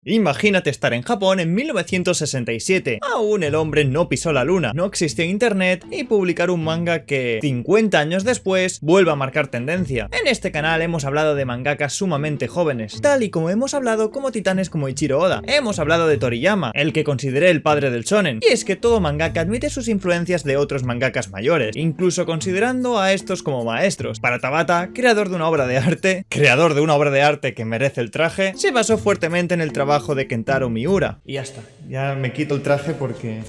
Imagínate estar en Japón en 1967. Aún el hombre no pisó la luna, no existía internet y publicar un manga que 50 años después vuelva a marcar tendencia. En este canal hemos hablado de mangakas sumamente jóvenes, tal y como hemos hablado como titanes como Ichiro Oda. Hemos hablado de Toriyama, el que consideré el padre del shonen. Y es que todo mangaka admite sus influencias de otros mangakas mayores, incluso considerando a estos como maestros. Para Tabata, creador de una obra de arte que merece el traje, se basó fuertemente en el trabajo de Kentaro Miura. Y ya está, ya me quito el traje porque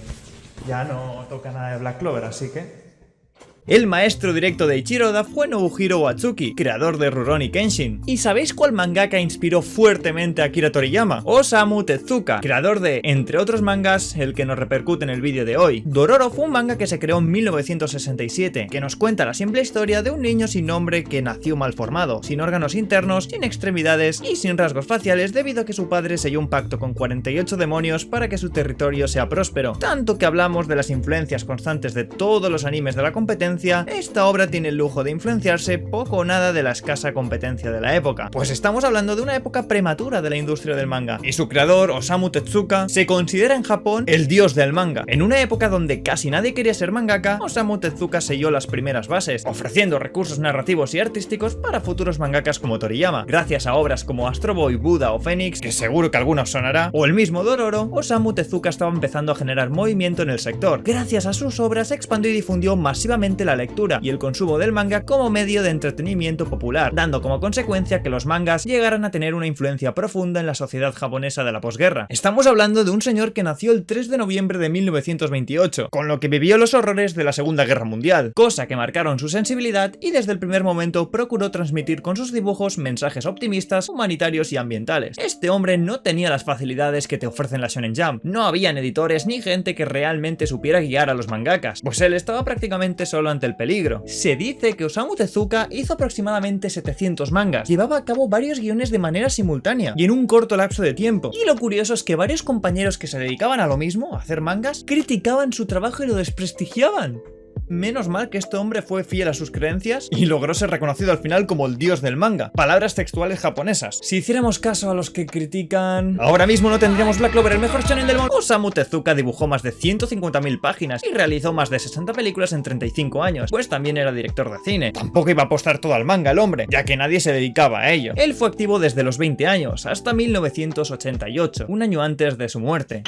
ya no toca nada de Black Clover, así que... El maestro directo de Ichiro Oda fue Nobuhiro Watsuki, creador de Rurouni Kenshin. ¿Y sabéis cuál mangaka inspiró fuertemente a Akira Toriyama? Osamu Tezuka, creador de, entre otros mangas, el que nos repercute en el vídeo de hoy. Dororo fue un manga que se creó en 1967, que nos cuenta la simple historia de un niño sin nombre que nació mal formado, sin órganos internos, sin extremidades y sin rasgos faciales debido a que su padre selló un pacto con 48 demonios para que su territorio sea próspero. Tanto que hablamos de las influencias constantes de todos los animes de la competencia, esta obra tiene el lujo de influenciarse poco o nada de la escasa competencia de la época, pues estamos hablando de una época prematura de la industria del manga, y su creador, Osamu Tezuka, se considera en Japón el dios del manga. En una época donde casi nadie quería ser mangaka, Osamu Tezuka selló las primeras bases, ofreciendo recursos narrativos y artísticos para futuros mangakas como Toriyama. Gracias a obras como Astro Boy, Buddha o Phoenix, que seguro que a algunos sonará, o el mismo Dororo, Osamu Tezuka estaba empezando a generar movimiento en el sector. Gracias a sus obras se expandió y difundió masivamente la lectura y el consumo del manga como medio de entretenimiento popular, dando como consecuencia que los mangas llegaran a tener una influencia profunda en la sociedad japonesa de la posguerra. Estamos hablando de un señor que nació el 3 de noviembre de 1928, con lo que vivió los horrores de la Segunda Guerra Mundial, cosa que marcaron su sensibilidad y desde el primer momento procuró transmitir con sus dibujos mensajes optimistas, humanitarios y ambientales. Este hombre no tenía las facilidades que te ofrecen la Shonen Jump, no habían editores ni gente que realmente supiera guiar a los mangakas, pues él estaba prácticamente solo ante el peligro. Se dice que Osamu Tezuka hizo aproximadamente 700 mangas, llevaba a cabo varios guiones de manera simultánea y en un corto lapso de tiempo, y lo curioso es que varios compañeros que se dedicaban a lo mismo, a hacer mangas, criticaban su trabajo y lo desprestigiaban. Menos mal que este hombre fue fiel a sus creencias y logró ser reconocido al final como el dios del manga. Palabras textuales japonesas. Si hiciéramos caso a los que critican... ahora mismo no tendríamos Black Clover, el mejor shonen del mundo. Osamu Tezuka dibujó más de 150.000 páginas y realizó más de 60 películas en 35 años, pues también era director de cine. Tampoco iba a apostar todo al manga el hombre, ya que nadie se dedicaba a ello. Él fue activo desde los 20 años hasta 1988, un año antes de su muerte.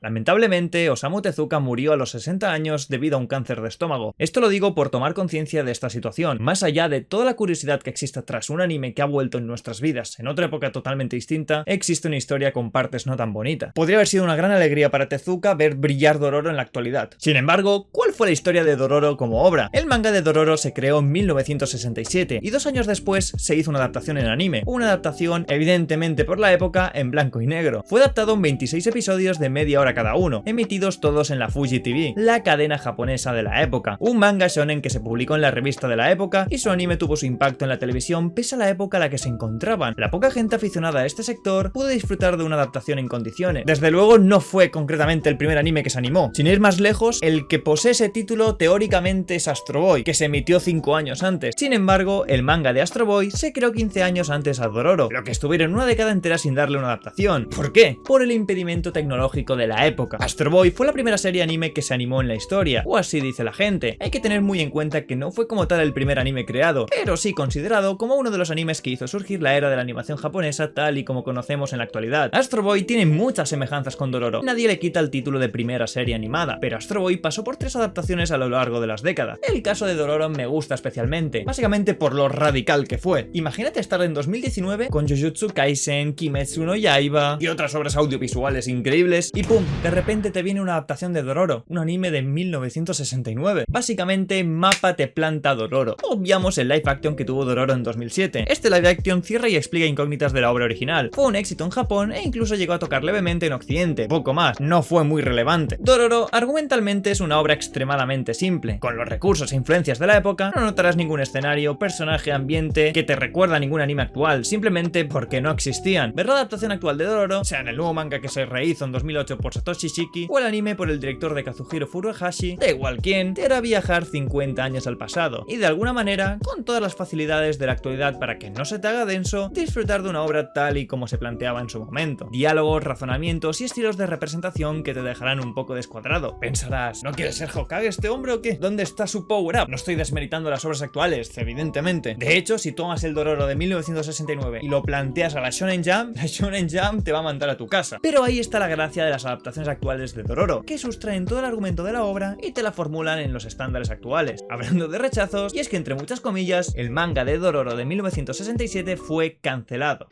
Lamentablemente, Osamu Tezuka murió a los 60 años debido a un cáncer de estómago. Esto lo digo por tomar conciencia de esta situación, más allá de toda la curiosidad que existe tras un anime que ha vuelto en nuestras vidas en otra época totalmente distinta, existe una historia con partes no tan bonitas. Podría haber sido una gran alegría para Tezuka ver brillar Dororo en la actualidad. Sin embargo, ¿cuál fue la historia de Dororo como obra? El manga de Dororo se creó en 1967 y 2 años después se hizo una adaptación en anime, una adaptación evidentemente por la época en blanco y negro. Fue adaptado en 26 episodios de media hora cada uno, emitidos todos en la Fuji TV, la cadena japonesa de la época. Un manga shonen que se publicó en la revista de la época y su anime tuvo su impacto en la televisión pese a la época en la que se encontraban. La poca gente aficionada a este sector pudo disfrutar de una adaptación en condiciones. Desde luego no fue concretamente el primer anime que se animó. Sin ir más lejos, el que posee ese título teóricamente es Astro Boy, que se emitió 5 años antes. Sin embargo, el manga de Astro Boy se creó 15 años antes a Dororo, lo que estuvieron una década entera sin darle una adaptación. ¿Por qué? Por el impedimento tecnológico de la época. Astro Boy fue la primera serie anime que se animó en la historia, o así dice la gente. Hay que tener muy en cuenta que no fue como tal el primer anime creado, pero sí considerado como uno de los animes que hizo surgir la era de la animación japonesa tal y como conocemos en la actualidad. Astro Boy tiene muchas semejanzas con Dororo. Nadie le quita el título de primera serie animada, pero Astro Boy pasó por 3 adaptaciones a lo largo de las décadas. El caso de Dororo me gusta especialmente, básicamente por lo radical que fue. Imagínate estar en 2019 con Jujutsu Kaisen, Kimetsu no Yaiba y otras obras audiovisuales increíbles y ¡pum! De repente te viene una adaptación de Dororo, un anime de 1969. Básicamente, Mappa te planta Dororo. Obviamos el live action que tuvo Dororo en 2007. Este live action cierra y explica incógnitas de la obra original. Fue un éxito en Japón e incluso llegó a tocar levemente en Occidente. Poco más, no fue muy relevante. Dororo argumentalmente es una obra extremadamente simple. Con los recursos e influencias de la época, no notarás ningún escenario, personaje, ambiente que te recuerda a ningún anime actual, simplemente porque no existían. Ver la adaptación actual de Dororo, sea en el nuevo manga que se rehizo en 2008 por Satoshi Shiki, o el anime por el director de Kazuhiro Furuhashi, da igual quién, te hará viajar 50 años al pasado, y de alguna manera, con todas las facilidades de la actualidad para que no se te haga denso, disfrutar de una obra tal y como se planteaba en su momento. Diálogos, razonamientos y estilos de representación que te dejarán un poco descuadrado. Pensarás, ¿no quiere ser Hokage este hombre o qué? ¿Dónde está su power-up? No estoy desmeritando las obras actuales, evidentemente. De hecho, si tomas el Dororo de 1969 y lo planteas a la Shonen Jump te va a mandar a tu casa. Pero ahí está la gracia de las adaptaciones actuales de Dororo, que sustraen todo el argumento de la obra y te la formulan en los estándares actuales. Hablando de rechazos, y es que entre muchas comillas, el manga de Dororo de 1967 fue cancelado.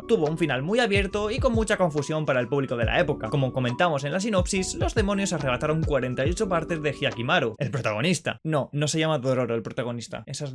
Tuvo un final muy abierto y con mucha confusión para el público de la época. Como comentamos en la sinopsis, los demonios arrebataron 48 partes de Hyakimaru, el protagonista. No se llama Dororo el protagonista. Esa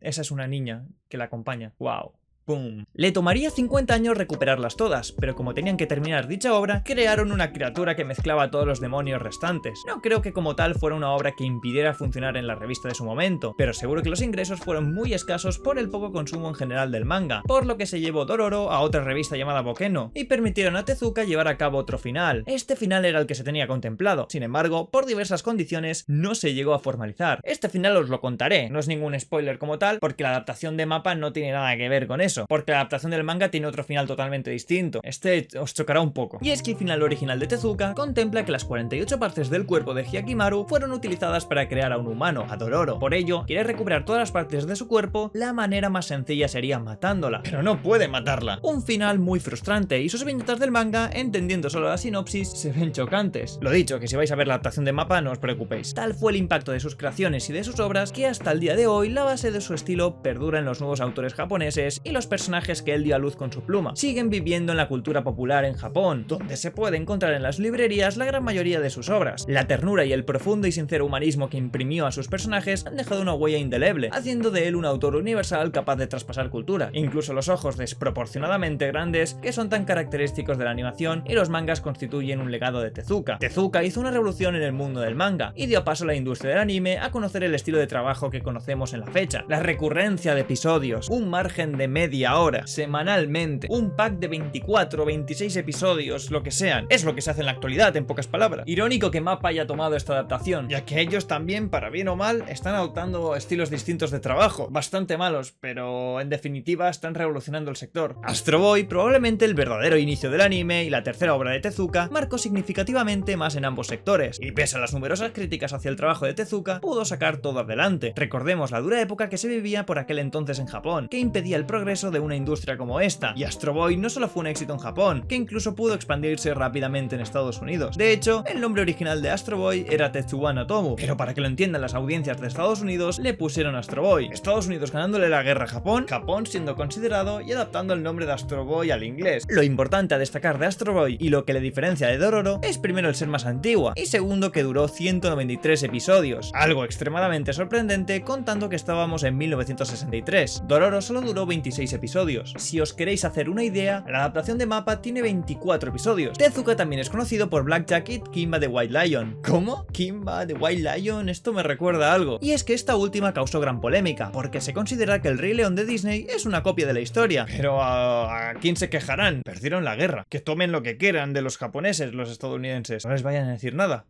es una niña que la acompaña. ¡Wow! ¡Pum! Le tomaría 50 años recuperarlas todas, pero como tenían que terminar dicha obra, crearon una criatura que mezclaba a todos los demonios restantes. No creo que como tal fuera una obra que impidiera funcionar en la revista de su momento, pero seguro que los ingresos fueron muy escasos por el poco consumo en general del manga, por lo que se llevó Dororo a otra revista llamada Bokeno, y permitieron a Tezuka llevar a cabo otro final. Este final era el que se tenía contemplado, sin embargo, por diversas condiciones, no se llegó a formalizar. Este final os lo contaré, no es ningún spoiler como tal, porque la adaptación de Mappa no tiene nada que ver con eso. Porque la adaptación del manga tiene otro final totalmente distinto. Este os chocará un poco. Y es que el final original de Tezuka contempla que las 48 partes del cuerpo de Hyakimaru fueron utilizadas para crear a un humano, a Dororo. Por ello, quiere recuperar todas las partes de su cuerpo, la manera más sencilla sería matándola. Pero no puede matarla. Un final muy frustrante, y sus viñetas del manga, entendiendo solo la sinopsis, se ven chocantes. Lo dicho, que si vais a ver la adaptación de Mappa, no os preocupéis. Tal fue el impacto de sus creaciones y de sus obras, que hasta el día de hoy la base de su estilo perdura en los nuevos autores japoneses y los personajes que él dio a luz con su pluma. Siguen viviendo en la cultura popular en Japón, donde se puede encontrar en las librerías la gran mayoría de sus obras. La ternura y el profundo y sincero humanismo que imprimió a sus personajes han dejado una huella indeleble, haciendo de él un autor universal capaz de traspasar cultura. Incluso los ojos desproporcionadamente grandes que son tan característicos de la animación y los mangas constituyen un legado de Tezuka. Tezuka hizo una revolución en el mundo del manga y dio paso a la industria del anime a conocer el estilo de trabajo que conocemos en la fecha. La recurrencia de episodios, un margen de media hora semanalmente, un pack de 24 o 26 episodios, lo que sean, es lo que se hace en la actualidad, en pocas palabras. Irónico que Mappa haya tomado esta adaptación, ya que ellos también, para bien o mal, están adoptando estilos distintos de trabajo, bastante malos, pero en definitiva están revolucionando el sector. Astro Boy, probablemente el verdadero inicio del anime y la tercera obra de Tezuka, marcó significativamente más en ambos sectores, y pese a las numerosas críticas hacia el trabajo de Tezuka, pudo sacar todo adelante. Recordemos la dura época que se vivía por aquel entonces en Japón, que impedía el progreso de una industria como esta, y Astro Boy no solo fue un éxito en Japón, que incluso pudo expandirse rápidamente en Estados Unidos. De hecho, el nombre original de Astro Boy era Tetsuya Notomu, pero para que lo entiendan las audiencias de Estados Unidos, le pusieron Astro Boy. Estados Unidos ganándole la guerra a Japón, Japón siendo considerado y adaptando el nombre de Astro Boy al inglés. Lo importante a destacar de Astro Boy y lo que le diferencia de Dororo es primero el ser más antigua, y segundo que duró 193 episodios, algo extremadamente sorprendente contando que estábamos en 1963. Dororo solo duró 26 episodios. Si os queréis hacer una idea, la adaptación de Mappa tiene 24 episodios. Tezuka también es conocido por Blackjack y Kimba the White Lion. ¿Cómo? ¿Kimba the White Lion? Esto me recuerda a algo. Y es que esta última causó gran polémica, porque se considera que el Rey León de Disney es una copia de la historia. Pero ¿a quién se quejarán? Perdieron la guerra. Que tomen lo que quieran de los japoneses, los estadounidenses. No les vayan a decir nada.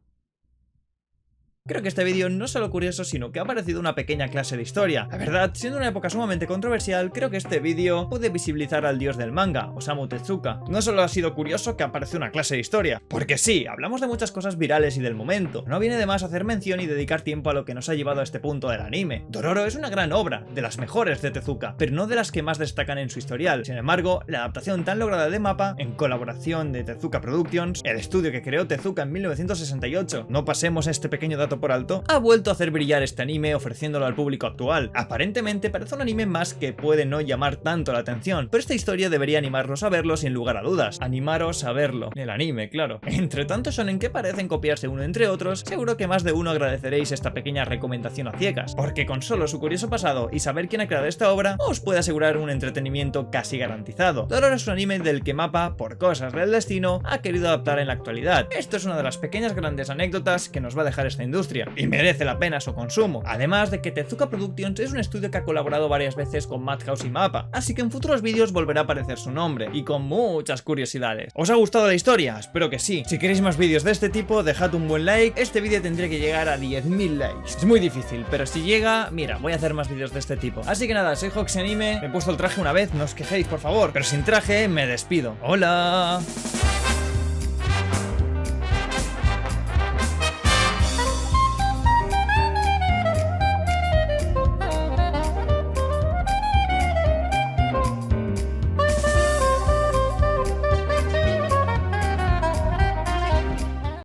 Creo que este vídeo no es solo curioso, sino que ha parecido una pequeña clase de historia. La verdad, siendo una época sumamente controversial, creo que este vídeo puede visibilizar al dios del manga, Osamu Tezuka. No solo ha sido curioso que aparece una clase de historia, porque sí, hablamos de muchas cosas virales y del momento. No viene de más hacer mención y dedicar tiempo a lo que nos ha llevado a este punto del anime. Dororo es una gran obra, de las mejores de Tezuka, pero no de las que más destacan en su historial. Sin embargo, la adaptación tan lograda de Mappa, en colaboración de Tezuka Productions, el estudio que creó Tezuka en 1968, no pasemos este pequeño dato por alto, ha vuelto a hacer brillar este anime ofreciéndolo al público actual. Aparentemente parece un anime más que puede no llamar tanto la atención, pero esta historia debería animarnos a verlo sin lugar a dudas. Animaros a verlo. El anime, claro. Entre tantos shonen que parecen copiarse uno entre otros, seguro que más de uno agradeceréis esta pequeña recomendación a ciegas, porque con solo su curioso pasado y saber quién ha creado esta obra, os puede asegurar un entretenimiento casi garantizado. Dororo es un anime del que Mappa, por cosas del destino, ha querido adaptar en la actualidad. Esto es una de las pequeñas grandes anécdotas que nos va a dejar esta industria. industria y merece la pena su consumo. Además de que Tezuka Productions es un estudio que ha colaborado varias veces con Madhouse y MAPPA, así que en futuros vídeos volverá a aparecer su nombre y con muchas curiosidades. ¿Os ha gustado la historia? Espero que sí. Si queréis más vídeos de este tipo, dejad un buen like. Este vídeo tendría que llegar a 10.000 likes. Es muy difícil, pero si llega, mira, voy a hacer más vídeos de este tipo. Así que nada, soy Hoxanime, me he puesto el traje una vez, no os quejéis por favor, pero sin traje me despido. ¡Hola!